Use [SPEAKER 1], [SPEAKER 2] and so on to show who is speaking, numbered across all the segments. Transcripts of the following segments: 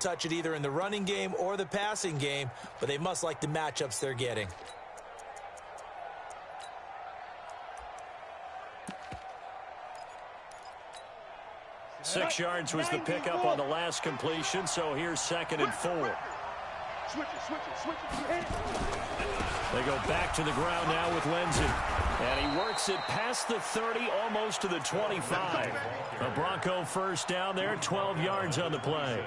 [SPEAKER 1] touch it either in the running game or the passing game, but they must like the matchups they're getting.
[SPEAKER 2] Six yards was the pickup on the last completion, so here's 2nd and 4. They go back to the ground now with Lindsey. And he works it past the 30, almost to the 25. A Bronco first down there, 12 yards on the play.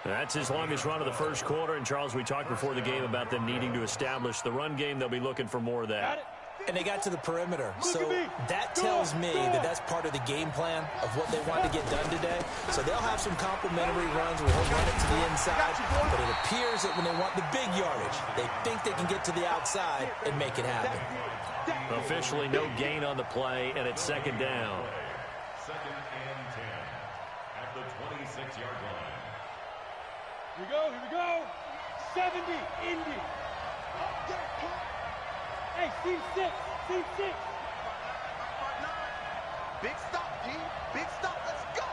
[SPEAKER 2] That's his longest run of the first quarter. And, Charles, we talked before the game about them needing to establish the run game. They'll be looking for more of that.
[SPEAKER 1] And they got to the perimeter. So that tells me that that's part of the game plan of what they want to get done today. So they'll have some complementary runs where he'll run it to the inside. But it appears that when they want the big yardage, they think they can get to the outside and make it happen.
[SPEAKER 2] Officially no gain on the play, and it's 2nd down.
[SPEAKER 3] 2nd and 10 at the 26-yard line.
[SPEAKER 4] Here we go. 70, Indy. Hey, C6.
[SPEAKER 5] Big stop, D. Big stop. Let's go.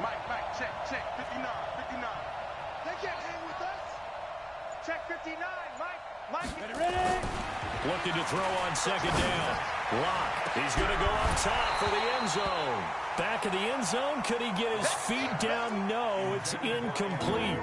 [SPEAKER 5] Mike, check. 59. They can't hang with us. Check 59, Mike.
[SPEAKER 4] Ready?
[SPEAKER 2] Looking to throw on 2nd down. Lock. He's going to go on top for the end zone. Back of the end zone. Could he get his feet down? No, it's incomplete.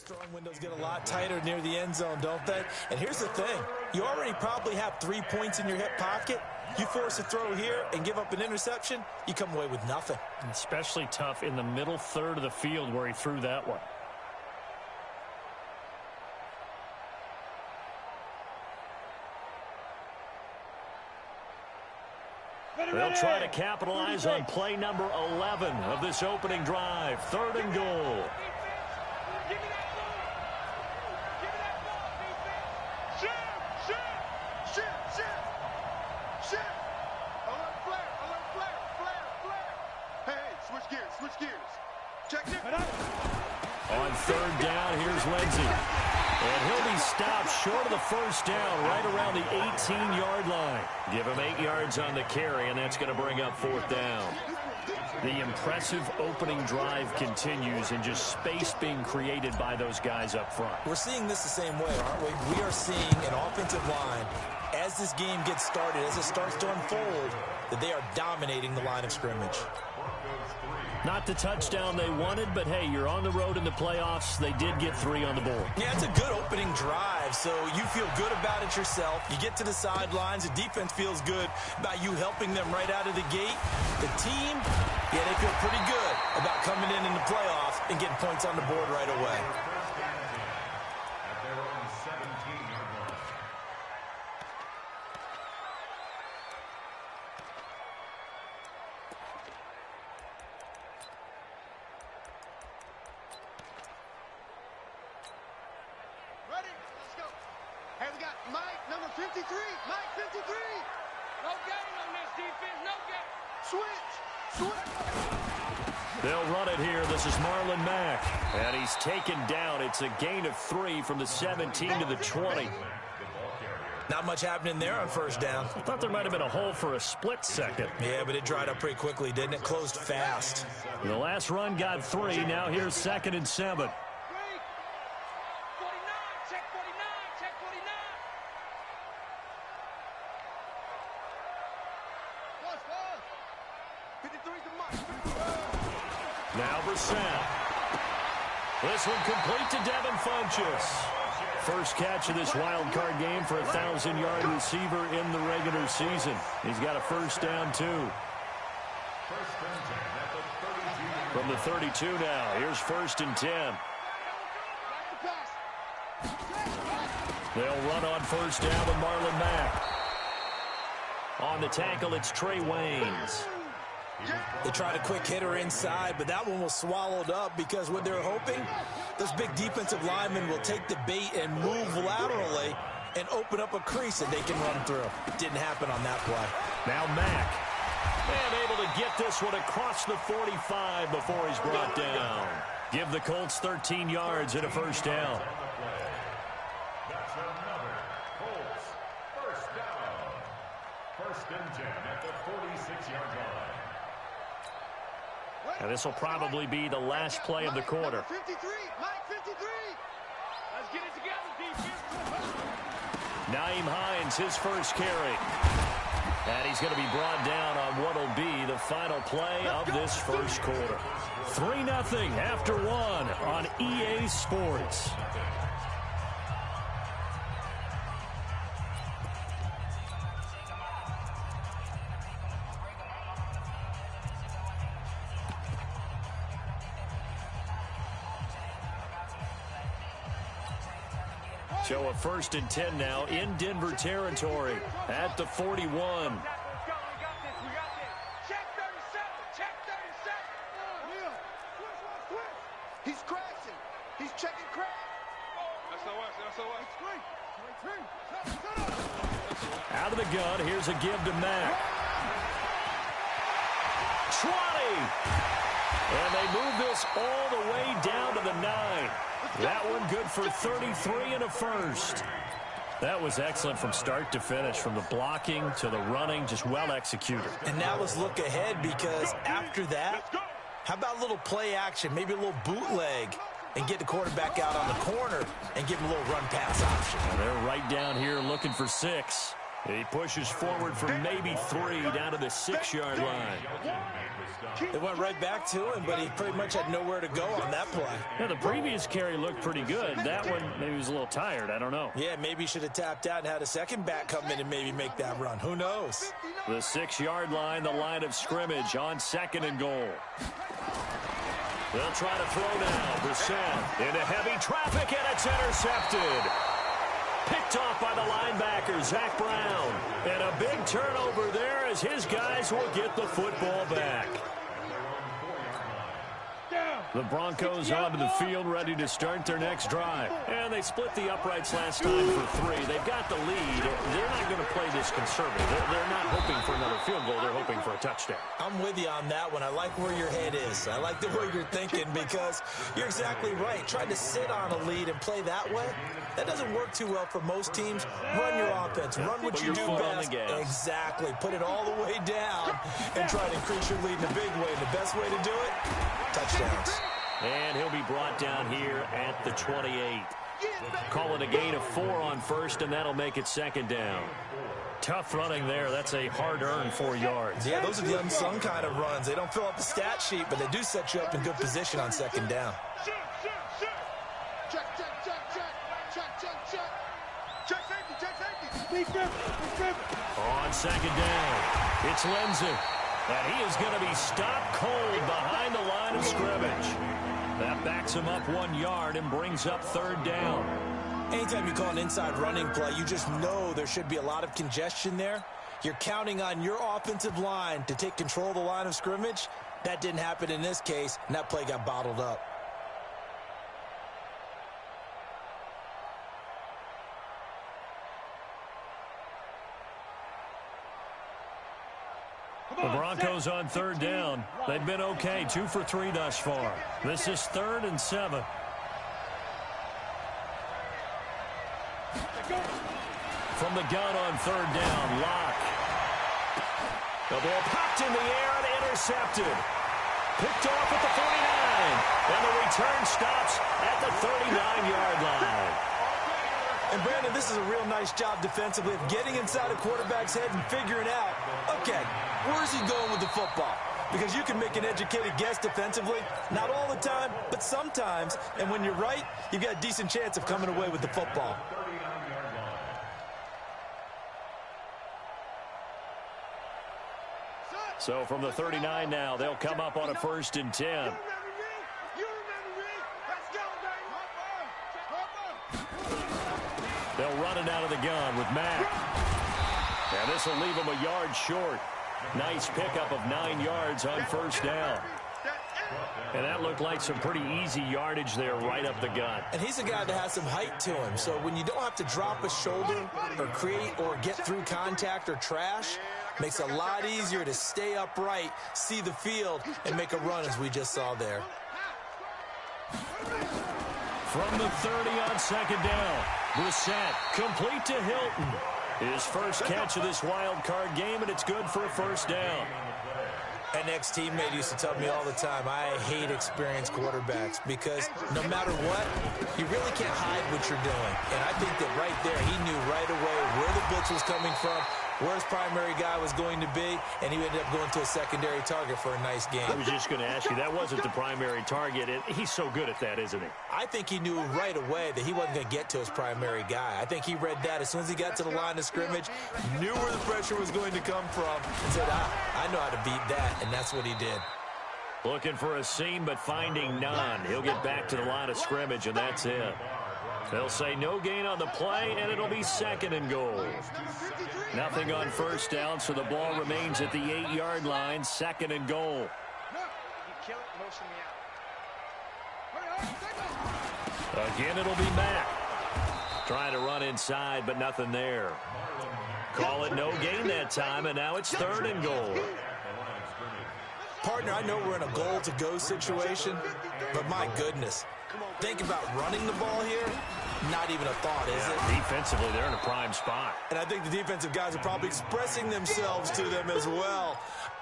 [SPEAKER 1] Throwing windows get a lot tighter near the end zone, don't they? And here's the thing. You already probably have 3 points in your hip pocket. You force a throw here and give up an interception, you come away with nothing.
[SPEAKER 2] Especially tough in the middle third of the field where he threw that one. They'll try to capitalize on play number 11 of this opening drive. 3rd and goal.
[SPEAKER 5] Switch gears. Check it.
[SPEAKER 2] On 3rd down, here's Lindsey. And he'll be stopped short of the first down, right around the 18-yard line. Give him 8 yards on the carry, and that's going to bring up 4th down. The impressive opening drive continues, and just space being created by those guys up front.
[SPEAKER 1] We're seeing this the same way, aren't we? We are seeing an offensive line, as this game gets started, as it starts to unfold, that they are dominating the line of scrimmage.
[SPEAKER 2] Not the touchdown they wanted, but hey, you're on the road in the playoffs. They did get 3 on the board.
[SPEAKER 1] Yeah, it's a good opening drive, so you feel good about it yourself. You get to the sidelines. The defense feels good about you helping them right out of the gate. The team, yeah, they feel pretty good about coming in the playoffs and getting points on the board right away.
[SPEAKER 2] They'll run it here. This is Marlon Mack. And he's taken down. It's a gain of 3 from the 17 to the 20.
[SPEAKER 1] Not much happening there on 1st down.
[SPEAKER 2] I thought there might have been a hole for a split second.
[SPEAKER 1] Yeah, but it dried up pretty quickly, didn't it? Closed fast.
[SPEAKER 2] The last run got 3. Now here's 2nd and 7. Now Brissett. This one complete to Devin Funchess. First catch of this wild card game for a 1,000-yard receiver in the regular season. He's got a 1st down, too. From the 32 now. Here's 1st and 10. They'll run on first down with Marlon Mack. On the tackle, it's Trey Waynes.
[SPEAKER 1] They tried a quick hitter inside, but that one was swallowed up because what they're hoping, those big defensive linemen will take the bait and move laterally and open up a crease that they can run through. Didn't happen on that play.
[SPEAKER 2] Now Mack. And able to get this one across the 45 before he's brought down. Give the Colts 13 yards and a first down.
[SPEAKER 3] That's another Colts first down. First and 10 at the 46-yard line.
[SPEAKER 2] And this will probably be the last play of the quarter.
[SPEAKER 5] 53, Mike 53.
[SPEAKER 4] Let's get it together, defense.
[SPEAKER 2] Naeem Hines, his first carry. And he's going to be brought down on what will be the final play of this first quarter. 3-0 after one on EA Sports. So a 1st and 10 now in Denver territory at the 41.
[SPEAKER 5] Let's go. We got this. We got this. Check 37. Check 37. He's crashing. He's checking crash.
[SPEAKER 4] SOS.
[SPEAKER 2] Out of the gun, here's a give to Mack. 20! And they move this all the way down to the 9. That one good for 33 and a first. That was excellent from start to finish, from the blocking to the running, just well executed.
[SPEAKER 1] And now let's look ahead, because after that, how about a little play action, maybe a little bootleg, and get the quarterback out on the corner and give him a little run pass option.
[SPEAKER 2] And they're right down here looking for 6. He pushes forward for maybe 3 down to the 6-yard line.
[SPEAKER 1] They went right back to him, but he pretty much had nowhere to go on that play.
[SPEAKER 2] Yeah, the previous carry looked pretty good. That one, maybe he was a little tired. I don't know.
[SPEAKER 1] Yeah, maybe he should have tapped out and had a second back come in and maybe make that run. Who knows?
[SPEAKER 2] The 6-yard line, the line of scrimmage on 2nd and goal. They'll try to throw now. Brissett into heavy traffic, and it's intercepted. Picked off by the linebacker, Zach Brown. And a big turnover there as his guys will get the football back. The Broncos onto the field, ready to start their next drive. And they split the uprights last time for 3. They've got the lead. They're not going to play this conservative. They're not hoping for another field goal. They're hoping for a touchdown.
[SPEAKER 1] I'm with you on that one. I like where your head is. I like the way you're thinking, because you're exactly right. Trying to sit on a lead and play that way, that doesn't work too well for most teams. Run your offense. Run what you do best. Exactly. Put it all the way down and try to increase your lead in a big way. And the best way to do it, touchdowns.
[SPEAKER 2] And he'll be brought down here at the 28. Call it a gain of 4 on first, and that'll make it 2nd down. Tough running there. That's a hard-earned 4 yards.
[SPEAKER 1] Yeah, those are the unsung kind of runs. They don't fill up the stat sheet, but they do set you up in good position on 2nd down.
[SPEAKER 2] On 2nd down, it's Lindsey. And he is going to be stopped cold behind the line of scrimmage. That backs him up 1 yard and brings up 3rd down.
[SPEAKER 1] Anytime you call an inside running play, you just know there should be a lot of congestion there. You're counting on your offensive line to take control of the line of scrimmage. That didn't happen in this case, and that play got bottled up.
[SPEAKER 2] The Broncos on 3rd down. They've been okay, 2 for 3 thus far. This is 3rd and 7. From the gun on 3rd down, Locke. The ball popped in the air and intercepted. Picked off at the 49. And the return stops at the 39-yard line.
[SPEAKER 1] And, Brandon, this is a real nice job defensively of getting inside a quarterback's head and figuring out, okay, where's he going with the football? Because you can make an educated guess defensively, not all the time, but sometimes. And when you're right, you've got a decent chance of coming away with the football.
[SPEAKER 2] So from the 39 now, they'll come up on a 1st and 10. They'll run it out of the gun with Mack. And this will leave him a yard short. Nice pickup of 9 yards on first down. And that looked like some pretty easy yardage there right up the gut.
[SPEAKER 1] And he's a guy that has some height to him. So when you don't have to drop a shoulder or create or get through contact or trash, makes it a lot easier to stay upright, see the field, and make a run as we just saw there.
[SPEAKER 2] From the 30 on second down, Brissett complete to Hilton. His first catch of this wild card game, and it's good for a first down.
[SPEAKER 1] An ex-teammate used to tell me all the time, I hate experienced quarterbacks because no matter what, you really can't hide what you're doing. And I think that right there, he knew right away where the blitz was coming from, where his primary guy was going to be, and he ended up going to a secondary target for a nice game.
[SPEAKER 2] I was just going to ask you, that wasn't the primary target. He's so good at that, isn't he? I
[SPEAKER 1] think he knew right away that he wasn't going to get to his primary guy. I think he read that as soon as he got to the line of scrimmage, knew where the pressure was going to come from, and said, I know how to beat that, and that's what he did.
[SPEAKER 2] Looking for a seam, but finding none. He'll get back to the line of scrimmage, and that's it. They'll say no gain on the play, and it'll be second and goal. Nothing on first down, so the ball remains at the 8-yard line, second and goal. Again, it'll be Mack. Trying to run inside, but nothing there. Call it no gain that time, and now it's third and goal.
[SPEAKER 1] Partner, I know we're in a goal-to-go situation, but my goodness, think about running the ball here. Not even a thought, is it?
[SPEAKER 2] Defensively, they're in a prime spot.
[SPEAKER 1] And I think the defensive guys are probably expressing themselves to them as well.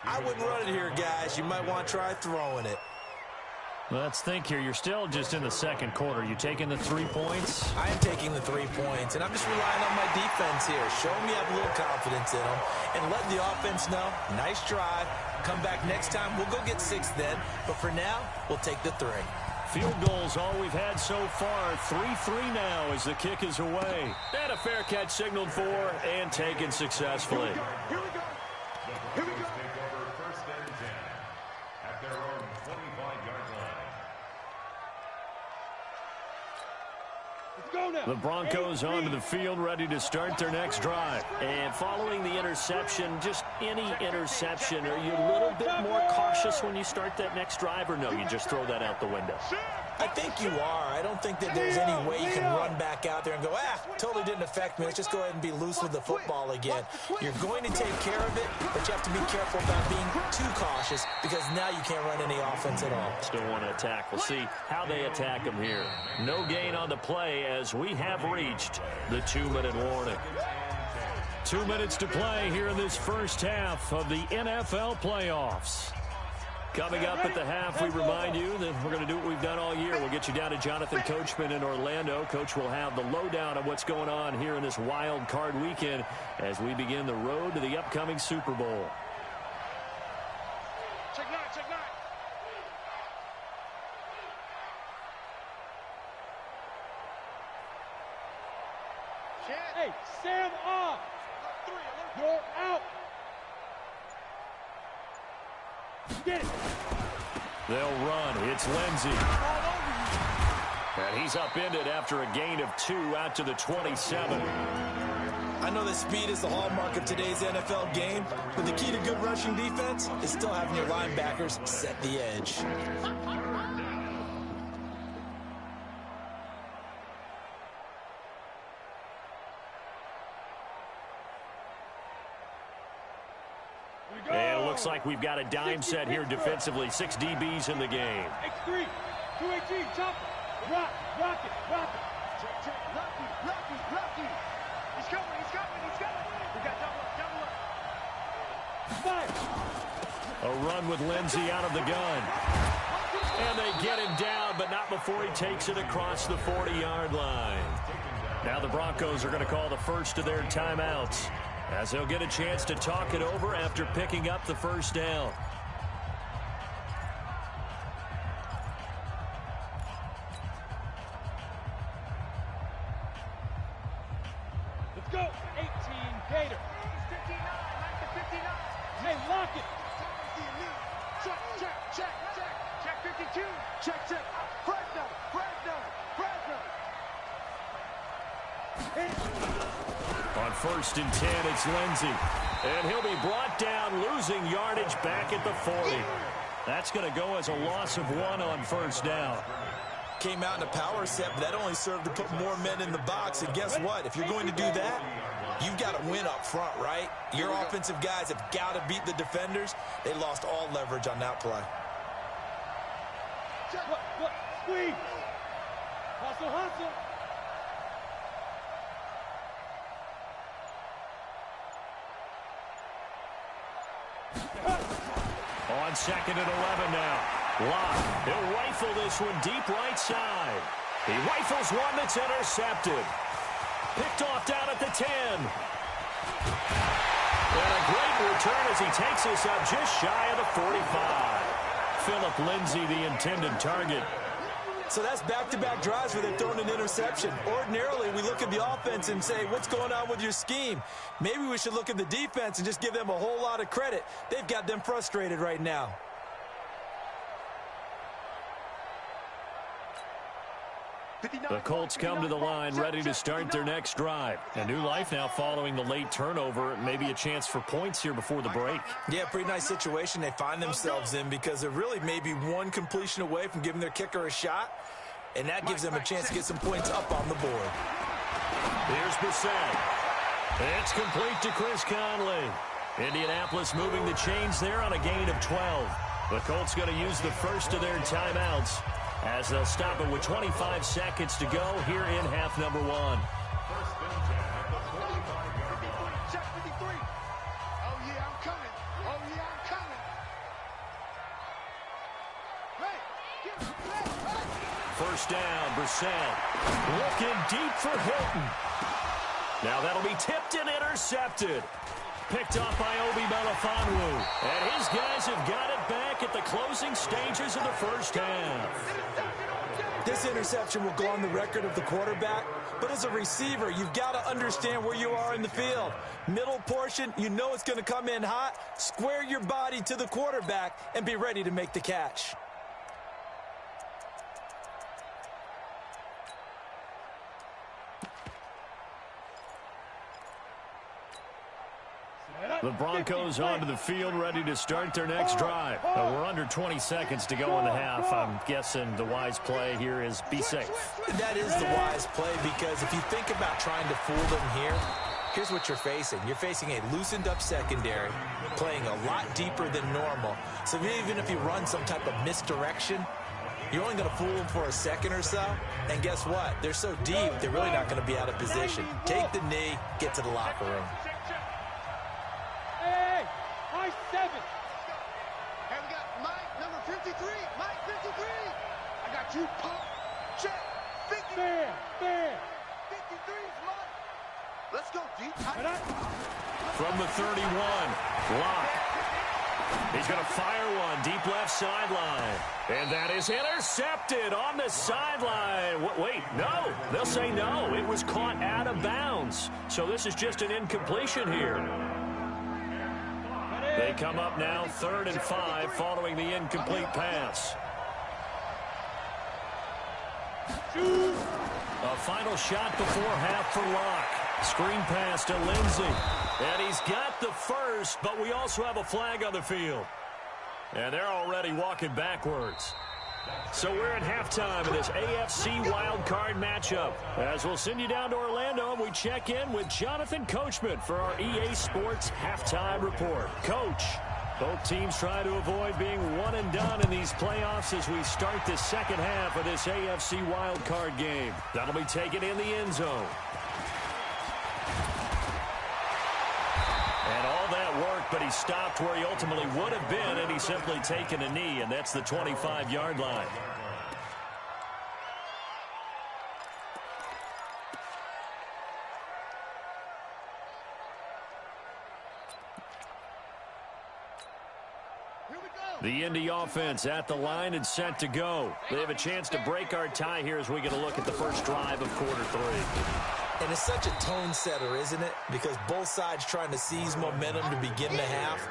[SPEAKER 1] I wouldn't run it here, guys. You might want to try throwing it.
[SPEAKER 2] Let's think here. You're still just in the second quarter. You taking the 3 points?
[SPEAKER 1] I am taking the 3 points, and I'm just relying on my defense here. Show me I have a little confidence in them, and let the offense know, nice try. Come back next time. We'll go get 6 then, but for now, we'll take the 3.
[SPEAKER 2] Field goals all we've had so far. 3-3 now as the kick is away. And a fair catch signaled for and taken successfully.
[SPEAKER 5] Here we go. Here we go.
[SPEAKER 3] Take over first and 10 at their own 25-yard line.
[SPEAKER 5] Let's go now.
[SPEAKER 2] The Broncos onto the field, ready to start their next drive. And following the interception, just any interception, are you a little bit more cautious when you start that next drive, or no, you just throw that out the window?
[SPEAKER 1] I think you are. I don't think that there's any way you can run back out there and go, totally didn't affect me. Let's just go ahead and be loose with the football again. You're going to take care of it, but you have to be careful about being too cautious because now you can't run any offense at all.
[SPEAKER 2] Still want to attack. We'll see how they attack them here. No gain on the play as we have reached the 2-minute warning. 2 minutes to play here in this first half of the NFL playoffs. Coming up at the half, we remind you that we're going to do what we've done all year. We'll get you down to Jonathan Coachman in Orlando. Coach will have the lowdown of what's going on here in this wild card weekend as we begin the road to the upcoming Super Bowl.
[SPEAKER 5] Check 9, check 9. Hey, Sam off. You're out. Get it.
[SPEAKER 2] They'll run. It's Lindsey. And he's upended after a gain of 2 out to the 27.
[SPEAKER 1] I know that speed is the hallmark of today's NFL game, but the key to good rushing defense is still having your linebackers set the edge.
[SPEAKER 2] And it looks like we've got a dime set here defensively. 6 DBs in the game.
[SPEAKER 5] X3, 218, chop it. Rock it. Check, Lucky. He's coming. We got double up. Fire.
[SPEAKER 2] A run with Lindsey out of the gun. And they get him down, but not before he takes it across the 40-yard line. Now the Broncos are going to call the first of their timeouts, as they'll get a chance to talk it over after picking up the first down.
[SPEAKER 5] Let's go. 18, Gator. 59, 59. Hey, lock it. Check 52. Check. Fresno.
[SPEAKER 2] On 1st and 10, it's Lindsey. And he'll be brought down, losing yardage back at the 40. That's going to go as a loss of 1 on 1st down.
[SPEAKER 1] Came out in a power set, but that only served to put more men in the box. And guess what? If you're going to do that, you've got to win up front, right? Your offensive guys have got to beat the defenders. They lost all leverage on that play.
[SPEAKER 4] Squeeze. Hustle.
[SPEAKER 2] On 2nd and 11 now. Locke, he'll rifle this one deep right side. He rifles one that's intercepted. Picked off down at the 10. And a great return as he takes us up just shy of the 45. Philip Lindsay, the intended target.
[SPEAKER 1] So that's back-to-back drives where they've thrown an interception. Ordinarily, we look at the offense and say, what's going on with your scheme? Maybe we should look at the defense and just give them a whole lot of credit. They've got them frustrated right now.
[SPEAKER 2] The Colts come to the line ready to start their next drive. A new life now following the late turnover. Maybe a chance for points here before the break.
[SPEAKER 1] Yeah, pretty nice situation they find themselves in because they're really maybe one completion away from giving their kicker a shot, and that gives them a chance to get some points up on the board.
[SPEAKER 2] Here's Brissett. It's complete to Chris Conley. Indianapolis moving the chains there on a gain of 12. The Colts going to use the first of their timeouts as they'll stop it with 25 seconds to go here in half number 1.
[SPEAKER 5] Check 53. Oh, yeah, I'm coming. Hey.
[SPEAKER 2] First down, Brissett. Looking deep for Hilton. Now that'll be tipped and intercepted. Picked off by Obi Melifonwu. And his guys have got it back at the closing stages of the first half.
[SPEAKER 1] This interception will go on the record of the quarterback, but as a receiver, you've got to understand where you are in the field. Middle portion, you know it's going to come in hot. Square your body to the quarterback and be ready to make the catch.
[SPEAKER 2] The Broncos onto the field, ready to start their next drive. We're under 20 seconds to go in the half. I'm guessing the wise play here is be safe.
[SPEAKER 1] That is the wise play because if you think about trying to fool them here, here's what you're facing. You're facing a loosened up secondary, playing a lot deeper than normal. So even if you run some type of misdirection, you're only going to fool them for a second or so. And guess what? They're so deep, they're really not going to be out of position. Take the knee, get to the locker room.
[SPEAKER 4] Hey, high 7.
[SPEAKER 5] Hey, we got Mike, number 53. Mike, 53. I got you, pump. Check. 50.
[SPEAKER 4] Fair.
[SPEAKER 5] 53's Mike. Let's go, deep.
[SPEAKER 2] From the 31, Locke. He's going to fire one deep left sideline. And that is intercepted on the sideline. Wait, no. They'll say no. It was caught out of bounds. So this is just an incompletion here. They come up now 3rd and 5 following the incomplete pass. A final shot before half for Locke. Screen pass to Lindsey. And he's got the first, but we also have a flag on the field. And they're already walking backwards. So we're at halftime of this AFC wildcard matchup. As we'll send you down to Orlando, and we check in with Jonathan Coachman for our EA Sports Halftime Report. Coach, both teams try to avoid being one and done in these playoffs as we start the second half of this AFC wildcard game. That'll be taken in the end zone. And all that work, but he stopped where he ultimately would have been, and he's simply taken a knee, and that's the 25-yard line. The Indy offense at the line and set to go. They have a chance to break our tie here as we get a look at the first drive of quarter 3.
[SPEAKER 1] And it's such a tone setter, isn't it? Because both sides trying to seize momentum to begin the half.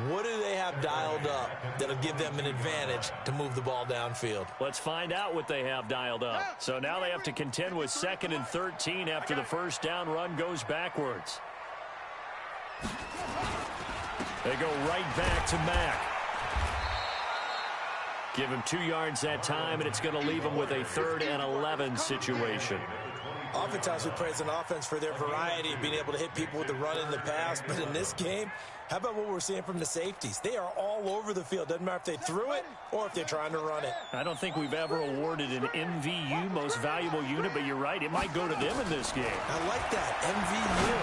[SPEAKER 1] What do they have dialed up that'll give them an advantage to move the ball downfield?
[SPEAKER 2] Let's find out what they have dialed up. So now they have to contend with 2nd and 13 after the first down run goes backwards. They go right back to Mack. Give him 2 yards that time, and it's going to leave him with a 3rd and 11 situation.
[SPEAKER 1] Oftentimes we praise an offense for their variety of being able to hit people with the run in the pass, but in this game, how about what we're seeing from the safeties? They are all over the field. Doesn't matter if they threw it or if they're trying to run it.
[SPEAKER 2] I don't think we've ever awarded an MVU, most valuable unit, but you're right, it might go to them in this game.
[SPEAKER 1] I like that, MVU.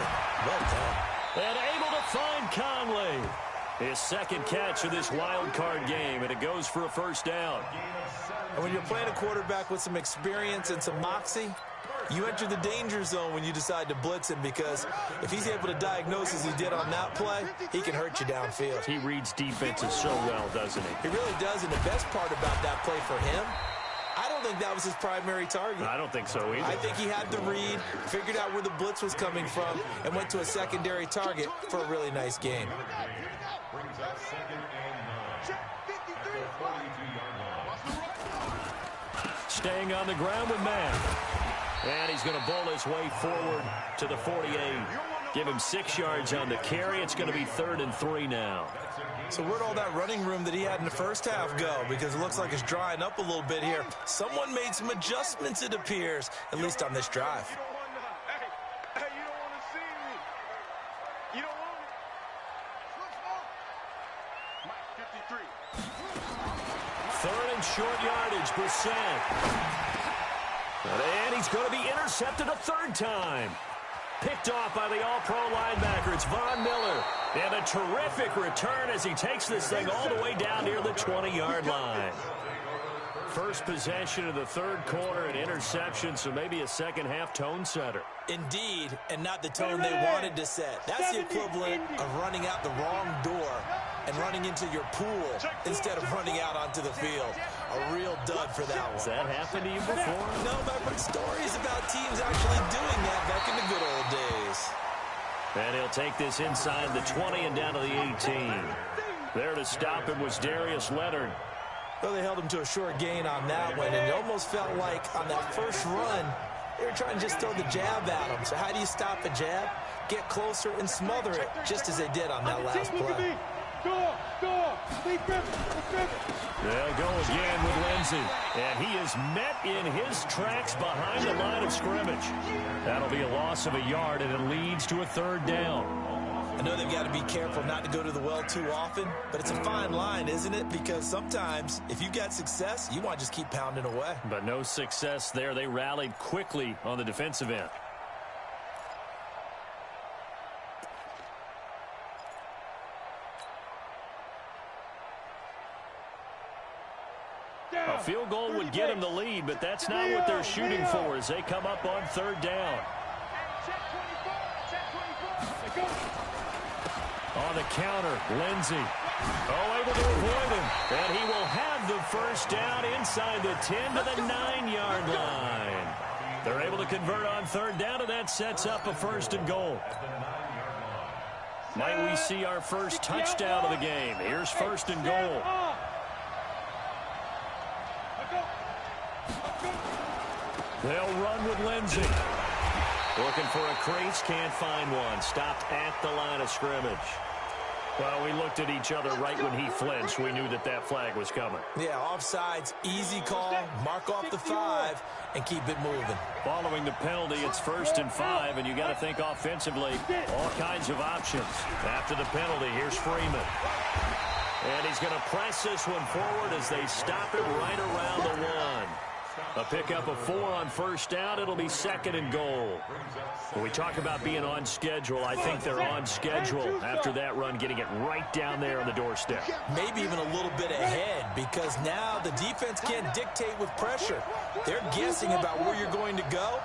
[SPEAKER 1] Well done.
[SPEAKER 2] And able to find Conley. His 2nd catch of this wild card game, and it goes for a first down.
[SPEAKER 1] And when you're playing a quarterback with some experience and some moxie, you enter the danger zone when you decide to blitz him, because if he's able to diagnose as he did on that play, he can hurt you downfield.
[SPEAKER 2] He reads defenses so well, doesn't he?
[SPEAKER 1] He really does, and the best part about that play for him, I don't think that was his primary target.
[SPEAKER 2] I don't think so either.
[SPEAKER 1] I think he had the read, figured out where the blitz was coming from, and went to a secondary target for a really nice game.
[SPEAKER 3] Brings up 2nd and 9. 42-yard line.
[SPEAKER 2] Staying on the ground with Mack. And he's going to bowl his way forward to the 48. Give him 6 yards on the carry. It's going to be 3rd and 3 now.
[SPEAKER 1] So where'd all that running room that he had in the first half go? Because it looks like it's drying up a little bit here. Someone made some adjustments, it appears, at least on this drive.
[SPEAKER 5] Hey, you don't want to see me. You don't want it. Mike, 53.
[SPEAKER 2] 3rd and short yardage, Brissett. And he's going to be intercepted a 3rd time. Picked off by the all-pro linebacker. It's Von Miller. And a terrific return as he takes this thing all the way down near the 20-yard line. First possession of the 3rd quarter, an interception, so maybe a second-half tone setter.
[SPEAKER 1] Indeed, and not the tone they wanted to set. That's the equivalent of running out the wrong door and running into your pool instead of running out onto the field. A real dud for that one.
[SPEAKER 2] Has that happened to you before?
[SPEAKER 1] No, but I've heard stories about teams actually doing that back in the good old days.
[SPEAKER 2] And he'll take this inside the 20 and down to the 18. There to stop him was Darius Leonard.
[SPEAKER 1] Well, they held him to a short gain on that one, and it almost felt like on that first run, they were trying to just throw the jab at him. So how do you stop a jab? Get closer and smother it, just as they did on that last play.
[SPEAKER 2] They'll go again with Lindsey. And he is met in his tracks behind the line of scrimmage. That'll be a loss of a yard, and it leads to a 3rd down.
[SPEAKER 1] I know they've got to be careful not to go to the well too often, but it's a fine line, isn't it? Because sometimes, if you've got success, you want to just keep pounding away.
[SPEAKER 2] But no success there. They rallied quickly on the defensive end. A field goal would get them the lead, but that's not what they're shooting for as they come up on 3rd down. On the counter, Lindsey. Able to avoid him. And he will have the first down inside the 10 to the 9-yard line. They're able to convert on 3rd down, and that sets up a 1st and goal. Might we see our first touchdown of the game? Here's 1st and goal. They'll run with Lindsey. Looking for a crease, can't find one. Stopped at the line of scrimmage. Well, we looked at each other right when he flinched. We knew that that flag was coming.
[SPEAKER 1] Yeah, offsides, easy call, mark off the 5, and keep it moving.
[SPEAKER 2] Following the penalty, it's 1st and 5, and you got to think offensively, all kinds of options. After the penalty, here's Freeman. And he's going to press this one forward as they stop it right around the 1. A pickup of 4 on 1st down. It'll be 2nd and goal. When we talk about being on schedule, I think they're on schedule after that run, getting it right down there on the doorstep.
[SPEAKER 1] Maybe even a little bit ahead, because now the defense can't dictate with pressure. They're guessing about where you're going to go.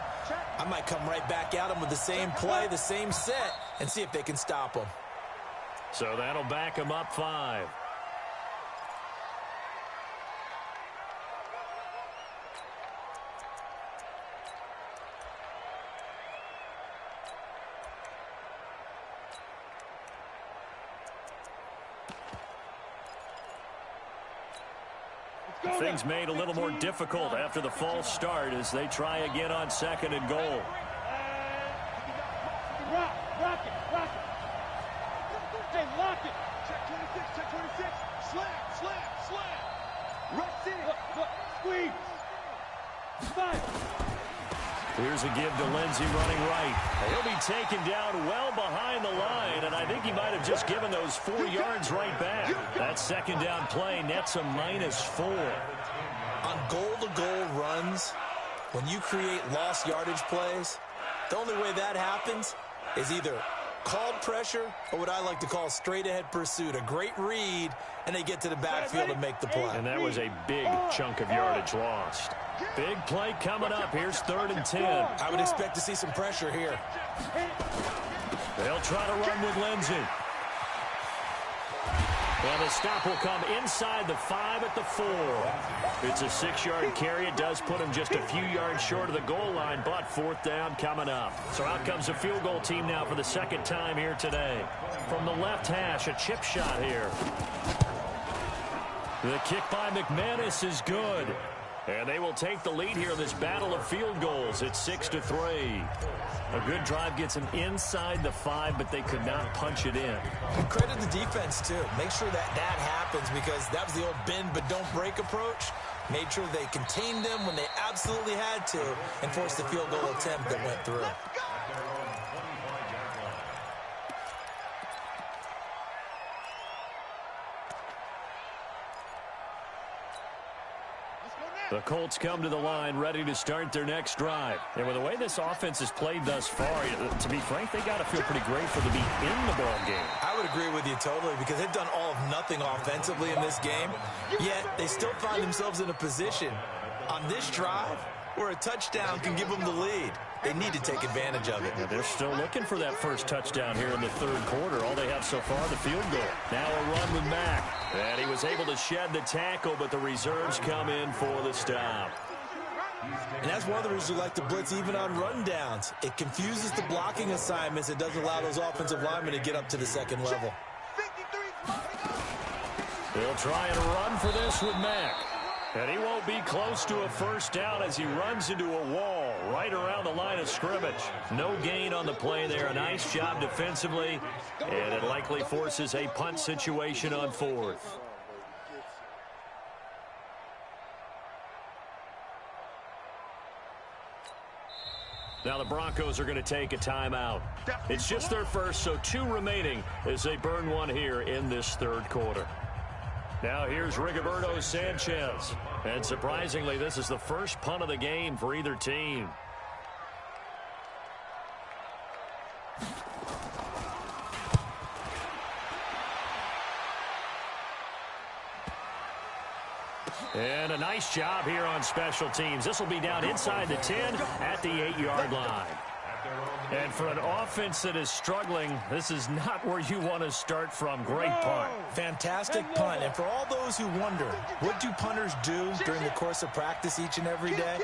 [SPEAKER 1] I might come right back at them with the same play, the same set, and see if they can stop them.
[SPEAKER 2] So that'll back them up 5. things made a little more difficult after the false start as they try again on 2nd and goal.
[SPEAKER 4] Rock it. Hey, lock it.
[SPEAKER 5] Check 26. Slam. Rush in.
[SPEAKER 4] Look, squeeze. Fire.
[SPEAKER 2] Here's a give to Lindsey running right. He'll be taken down well behind the line, and I think he might have just given those 4 yards right back. That 2nd down play nets a -4.
[SPEAKER 1] On goal-to-goal runs, when you create lost yardage plays, the only way that happens is either called pressure or what I like to call straight-ahead pursuit. A great read, and they get to the backfield and make the play.
[SPEAKER 2] And that was a big chunk of yardage lost. Big play coming up. Here's 3rd and 10.
[SPEAKER 1] I would expect to see some pressure here.
[SPEAKER 2] They'll try to run with Lindsey. Well, the stop will come inside the 5 at the 4. It's a 6-yard carry. It does put him just a few yards short of the goal line, but 4th down coming up. So out comes a field goal team now for the 2nd time here today. From the left hash, a chip shot here. The kick by McManus is good. And they will take the lead here in this battle of field goals. It's 6-3. A good drive gets them inside the 5, but they could not punch it in.
[SPEAKER 1] Credit the defense, too. Make sure that happens because that was the old bend but don't break approach. Made sure they contained them when they absolutely had to and forced the field goal attempt that went through.
[SPEAKER 2] The Colts come to the line ready to start their next drive. And with the way this offense has played thus far, to be frank, they got to feel pretty grateful to be in the ball game.
[SPEAKER 1] I would agree with you totally because they've done all of nothing offensively in this game, yet they still find themselves in a position on this drive where a touchdown can give them the lead. They need to take advantage of it.
[SPEAKER 2] Yeah, they're still looking for that first touchdown here in the 3rd quarter. All they have so far, the field goal. Now a run with Mack. And he was able to shed the tackle, but the reserves come in for the stop.
[SPEAKER 1] And that's one of the reasons we like to blitz even on rundowns. It confuses the blocking assignments. It doesn't allow those offensive linemen to get up to the 2nd level.
[SPEAKER 2] They'll try and run for this with Mack. And he won't be close to a first down as he runs into a wall right around the line of scrimmage. No gain on the play there. A nice job defensively. And it likely forces a punt situation on 4th. Now the Broncos are going to take a timeout. It's just their first, so 2 remaining as they burn one here in this 3rd quarter. Now here's Rigoberto Sanchez. And surprisingly, this is the first punt of the game for either team. And a nice job here on special teams. This will be down inside the 10 at the 8-yard line. And for an offense that is struggling, this is not where you want to start from. Great punt.
[SPEAKER 1] Fantastic punt. And for all those who wonder, what do punters do during the course of practice each and every day?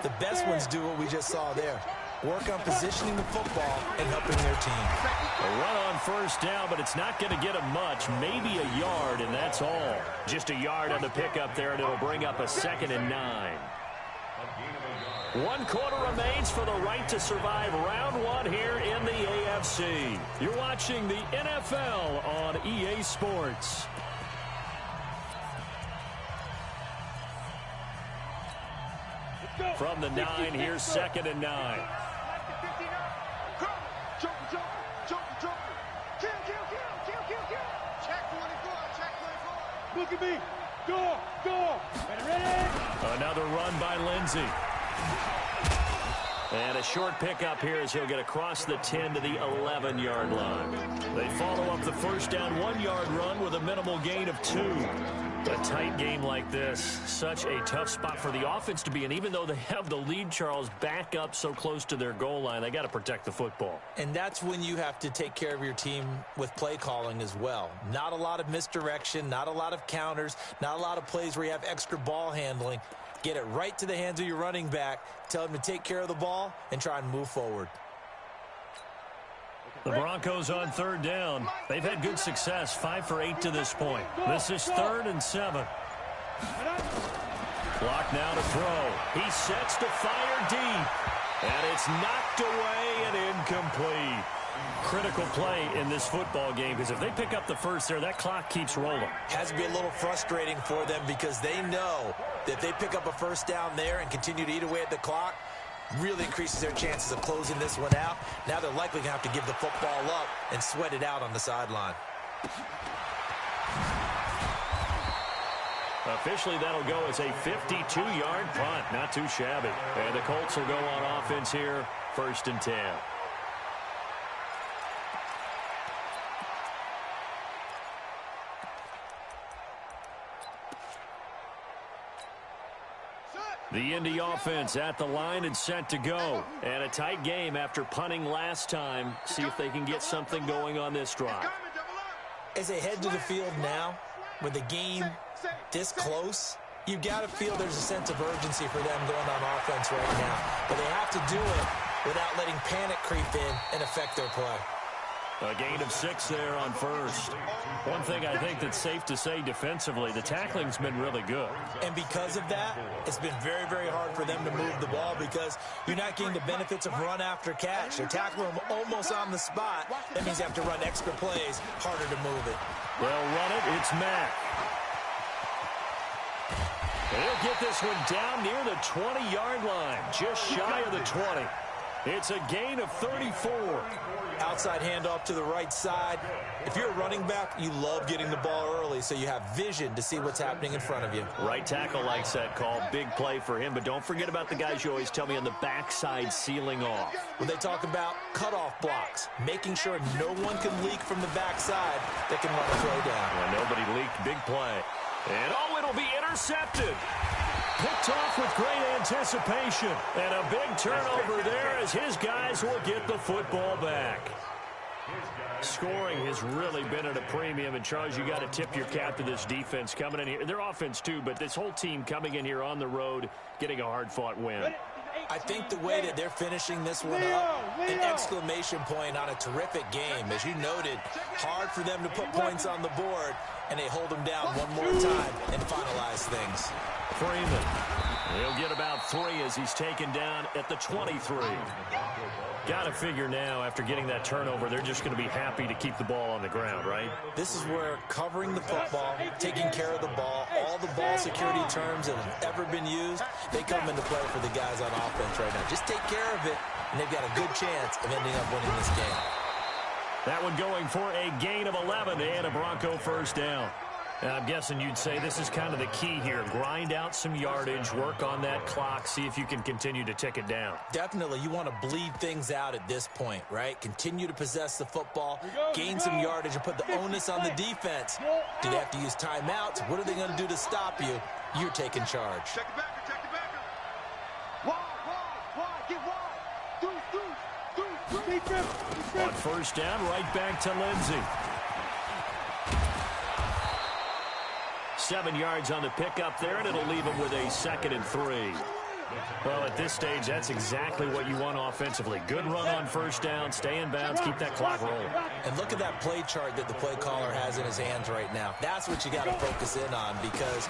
[SPEAKER 1] The best ones do what we just saw there. Work on positioning the football and helping their team.
[SPEAKER 2] A run on first down, but it's not going to get them much. Maybe a yard, and that's all. Just a yard on the pickup there, and it'll bring up a 2nd and 9. 1 quarter remains for the right to survive round 1 here in the AFC. You're watching the NFL on EA Sports. From the 9, here's 2nd and 9.
[SPEAKER 4] Look at me. Go. Ready.
[SPEAKER 2] Another run by Lindsey. And a short pickup here as he'll get across the 10 to the 11-yard line. They follow up the first down 1-yard run with a minimal gain of 2. A tight game like this, such a tough spot for the offense to be in. Even though they have the lead, Charles, back up so close to their goal line, they got to protect the football.
[SPEAKER 1] And that's when you have to take care of your team with play calling as well. Not a lot of misdirection, not a lot of counters, not a lot of plays where you have extra ball handling. Get it right to the hands of your running back, tell him to take care of the ball, and try and move forward.
[SPEAKER 2] The Broncos on 3rd down. They've had good success, 5 for 8 to this point. This is 3rd and 7. Block now to throw. He sets to fire deep. And it's knocked away and incomplete. Critical play in this football game, because if they pick up the first there, that clock keeps rolling.
[SPEAKER 1] Has to be a little frustrating for them because they know that if they pick up a first down there and continue to eat away at the clock, really increases their chances of closing this one out. Now they're likely going to have to give the football up and sweat it out on the sideline.
[SPEAKER 2] Officially, that'll go as a 52-yard punt. Not too shabby. And the Colts will go on offense here, 1st and 10. The Indy offense at the line and set to go. And a tight game after punting last time. See if they can get something going on this drive.
[SPEAKER 1] As they head to the field now, with the game this close, you've got to feel there's a sense of urgency for them going on offense right now. But they have to do it without letting panic creep in and affect their play.
[SPEAKER 2] A gain of 6 there on first. One thing I think that's safe to say defensively, the tackling's been really good.
[SPEAKER 1] And because of that, it's been very, very hard for them to move the ball because you're not getting the benefits of run after catch. They're tackling them almost on the spot. That means you have to run extra plays, harder to move it.
[SPEAKER 2] They'll run it. It's Mack. They'll get this one down near the 20-yard line, just shy of the 20. It's a gain of 34.
[SPEAKER 1] Outside handoff to the right side. If you're a running back, you love getting the ball early so you have vision to see what's happening in front of you.
[SPEAKER 2] Right tackle likes that call. Big play for him, but don't forget about the guys you always tell me on the backside sealing off.
[SPEAKER 1] When they talk about cutoff blocks, making sure no one can leak from the backside that can run a throw down.
[SPEAKER 2] Well, nobody leaked. Big play. And oh, it'll be intercepted. Picked off with great anticipation. And a big turnover there as his guys will get the football back. Scoring has really been at a premium. And, Charles, you got to tip your cap to this defense coming in here. Their offense, too, but this whole team coming in here on the road, getting a hard-fought win.
[SPEAKER 1] I think the way that they're finishing this one up, an exclamation point on a terrific game. As you noted, hard for them to put points on the board, and they hold them down one more time and finalize things.
[SPEAKER 2] Freeman, he'll get about 3 as he's taken down at the 23. Got to figure now, after getting that turnover, they're just going to be happy to keep the ball on the ground, right?
[SPEAKER 1] This is where covering the football, taking care of the ball, all the ball security terms that have ever been used, they come into play for the guys on offense right now. Just take care of it, and they've got a good chance of ending up winning this game.
[SPEAKER 2] That one going for a gain of 11 and a Bronco first down. And I'm guessing you'd say this is kind of the key here. Grind out some yardage, work on that clock, see if you can continue to tick it down.
[SPEAKER 1] Definitely. You want to bleed things out at this point, right? Continue to possess the football, gain some yardage, and put the onus on the defense. Do they have to use timeouts? What are they going to do to stop you? You're taking charge.
[SPEAKER 5] Check the backer, check the backer. Wide, get wide.
[SPEAKER 2] On first down, right back to Lindsey. 7 yards on the pickup there, and it'll leave him with a 2nd and 3. Well, at this stage, that's exactly what you want offensively. Good run on first down, stay in bounds, keep that clock rolling.
[SPEAKER 1] And look at that play chart that the play caller has in his hands right now. That's what you got to focus in on because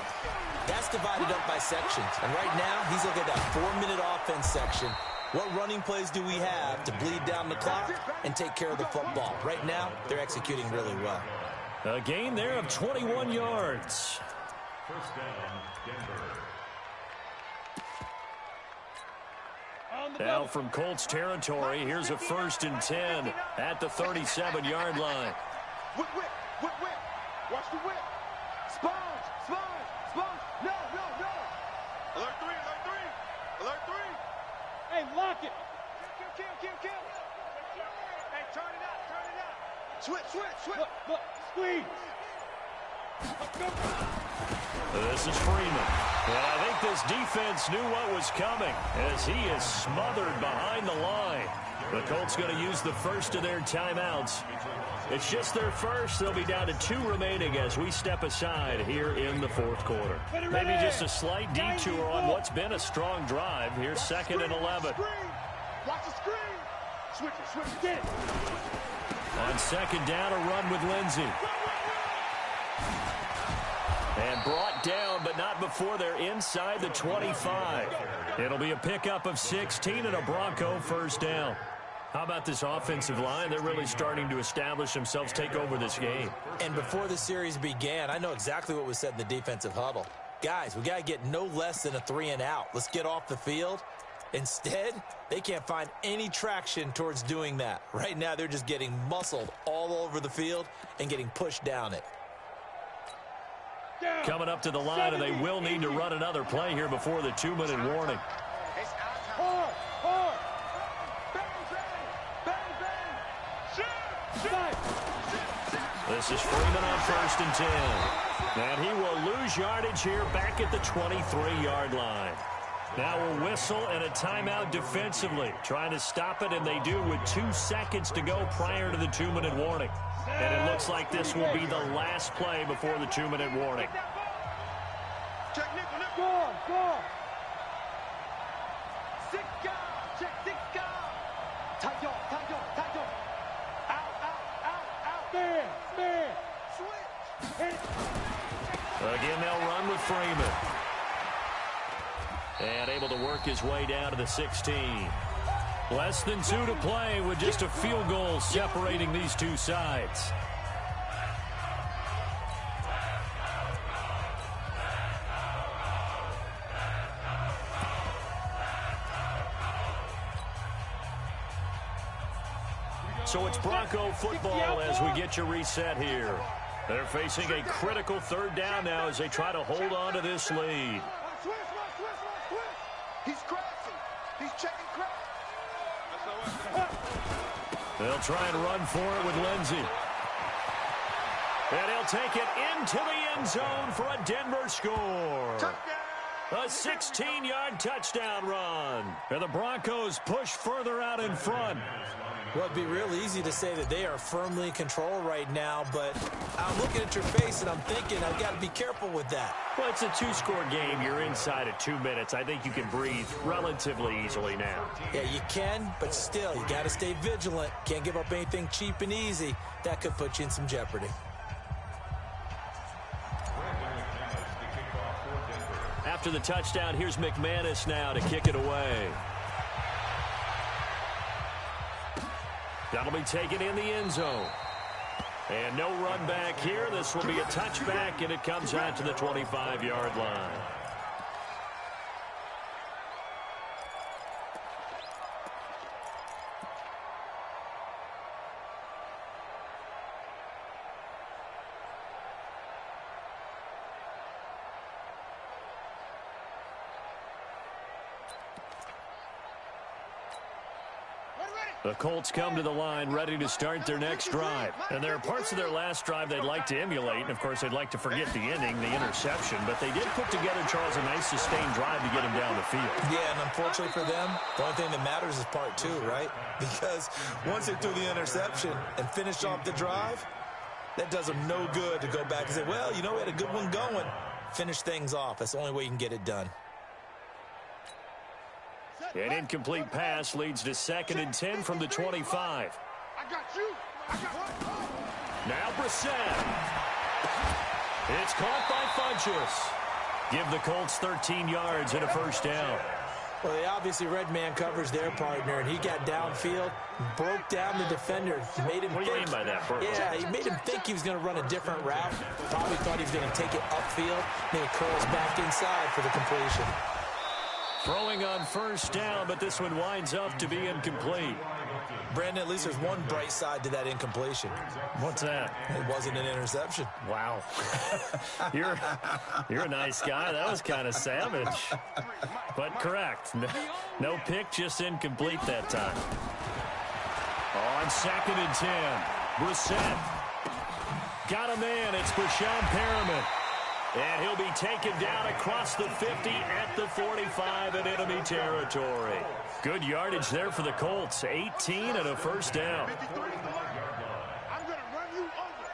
[SPEAKER 1] that's divided up by sections. And right now, he's looking at that 4-minute offense section. What running plays do we have to bleed down the clock and take care of the football? Right now, they're executing really well.
[SPEAKER 2] A gain there of 21 yards.
[SPEAKER 3] First down, Denver.
[SPEAKER 2] Now from Colts territory, here's a 1st and 10 at the 37-yard line.
[SPEAKER 5] Whip. Watch the whip. Sponge. No. Alert 3.
[SPEAKER 4] Hey, lock it.
[SPEAKER 5] Kill. Hey, turn it out. Switch.
[SPEAKER 4] Look, squeeze.
[SPEAKER 2] This is Freeman. And I think this defense knew what was coming as he is smothered behind the line. The Colts going to use the first of their timeouts. It's just their first. They'll be down to 2 remaining as we step aside here in the 4th quarter. Maybe just a slight detour on what's been a strong drive. Here's 2nd and 11.
[SPEAKER 5] Watch the screen. Switch. Get it.
[SPEAKER 2] On 2nd down, a run with Lindsey. And brought down, but not before they're inside the 25. It'll be a pickup of 16 and a Bronco first down. How about this offensive line? They're really starting to establish themselves, take over this game.
[SPEAKER 1] And before the series began, I know exactly what was said in the defensive huddle. Guys, we got to get no less than a 3-and-out. Let's get off the field. Instead, they can't find any traction towards doing that. Right now, they're just getting muscled all over the field and getting pushed down it.
[SPEAKER 2] Coming up to the line, and they will need to run another play here before the 2-minute warning. This is Freeman on 1st and 10. And he will lose yardage here back at the 23-yard line. Now a whistle and a timeout defensively. Trying to stop it, and they do with 2 seconds to go prior to the 2-minute warning. And it looks like this will be the last play before the 2-minute warning. Again, they'll run with Freeman. And able to work his way down to the 16. Less than 2 to play with just a field goal separating these two sides. So it's Bronco football as we get you reset here. They're facing a critical 3rd down now as they try to hold on to this lead.
[SPEAKER 5] He's crashing. He's checking crash.
[SPEAKER 2] They'll try and run for it with Lindsey. And he'll take it into the end zone for a Denver score. A 16-yard touchdown run. And the Broncos push further out in front.
[SPEAKER 1] Well, it'd be real easy to say that they are firmly in control right now, but I'm looking at your face and I'm thinking I've got to be careful with that.
[SPEAKER 2] Well, it's a 2-score game. You're inside at 2 minutes. I think you can breathe relatively easily now.
[SPEAKER 1] Yeah, you can, but still, you got to stay vigilant. Can't give up anything cheap and easy. That could put you in some jeopardy.
[SPEAKER 2] After the touchdown, here's McManus now to kick it away. That'll be taken in the end zone. And no run back here. This will be a touchback, and it comes out to the 25-yard line. The Colts come to the line ready to start their next drive. And there are parts of their last drive they'd like to emulate. And, of course, they'd like to forget the ending, the interception. But they did put together, Charles, a nice sustained drive to get him down the field.
[SPEAKER 1] Yeah, and unfortunately for them, the only thing that matters is part 2, right? Because once they threw the interception and finished off the drive, that does them no good to go back and say, well, you know, we had a good one going. Finish things off. That's the only way you can get it done.
[SPEAKER 2] An incomplete pass leads to 2nd and 10 from the 25.
[SPEAKER 5] I got you.
[SPEAKER 2] Now Brissett. It's caught by Funchess. Give the Colts 13 yards and a first down.
[SPEAKER 1] Well, they obviously red man covers their partner, and he got downfield, broke down the defender, made him
[SPEAKER 2] What do you mean by that, Bert?
[SPEAKER 1] Yeah, he made him think he was going to run a different route. Probably thought he was going to take it upfield, then he curls back inside for the completion.
[SPEAKER 2] Throwing on first down, but this one winds up to be incomplete.
[SPEAKER 1] Brandon, at least there's one bright side to that incompletion.
[SPEAKER 2] What's that?
[SPEAKER 1] It wasn't an interception.
[SPEAKER 2] Wow. You're a nice guy. That was kind of savage. But correct. No pick, just incomplete that time. On 2nd and 10, Brissett. Got a man. It's Brashon Perriman. And he'll be taken down across the 50 at the 45 in enemy territory. Good yardage there for the Colts. 18 and a first down.
[SPEAKER 5] I'm going to run you over.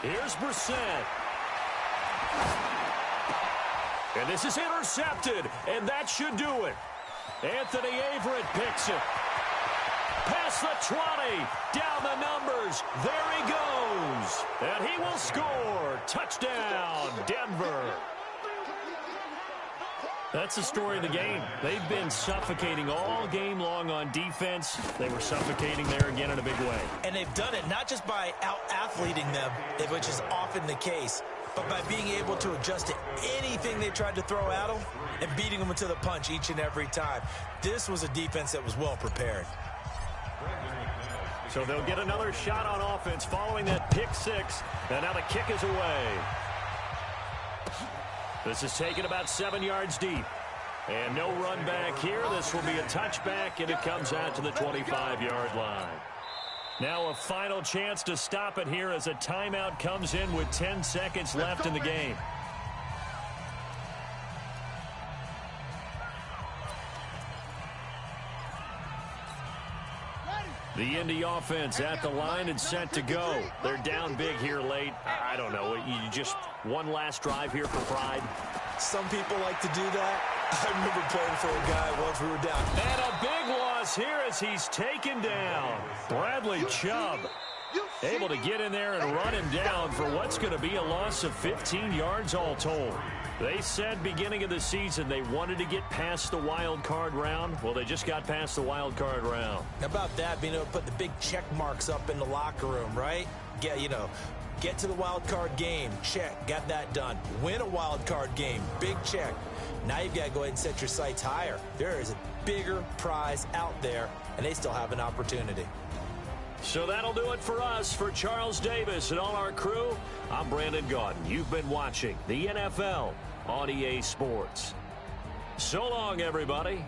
[SPEAKER 2] Here's Brissett. And this is intercepted. And that should do it. Anthony Averett picks it. past the 20, down the numbers. There he goes. And he will score. Touchdown, Denver. That's the story of the game. They've been suffocating all game long on defense. They were suffocating there again in a big way.
[SPEAKER 1] And they've done it not just by out-athleting them, which is often the case, but by being able to adjust to anything they tried to throw at them and beating them to the punch each and every time. This was a defense that was well prepared.
[SPEAKER 2] So they'll get another shot on offense following that pick six. And now the kick is away. This is taken about 7 yards deep. And no run back here. This will be a touchback, and it comes out to the 25-yard line. Now a final chance to stop it here as a timeout comes in with 10 seconds left in the game. The Indy offense at the line and set to go. They're down big here late. I don't know. You just one last drive here for pride.
[SPEAKER 1] Some people like to do that. I remember playing for a guy once we were down.
[SPEAKER 2] And a big loss here as he's taken down. Bradley Chubb able to get in there and run him down for what's going to be a loss of 15 yards all told. They said beginning of the season they wanted to get past the wild card round. Well, they just got past the wild card round.
[SPEAKER 1] How about that, being able to put the big check marks up in the locker room, right? Get to the wild card game, check, got that done. Win a wild card game, big check. Now you've got to go ahead and set your sights higher. There is a bigger prize out there, and they still have an opportunity.
[SPEAKER 2] So that'll do it for us. For Charles Davis and all our crew, I'm Brandon Gaudin. You've been watching the NFL on EA Sports. So long, everybody.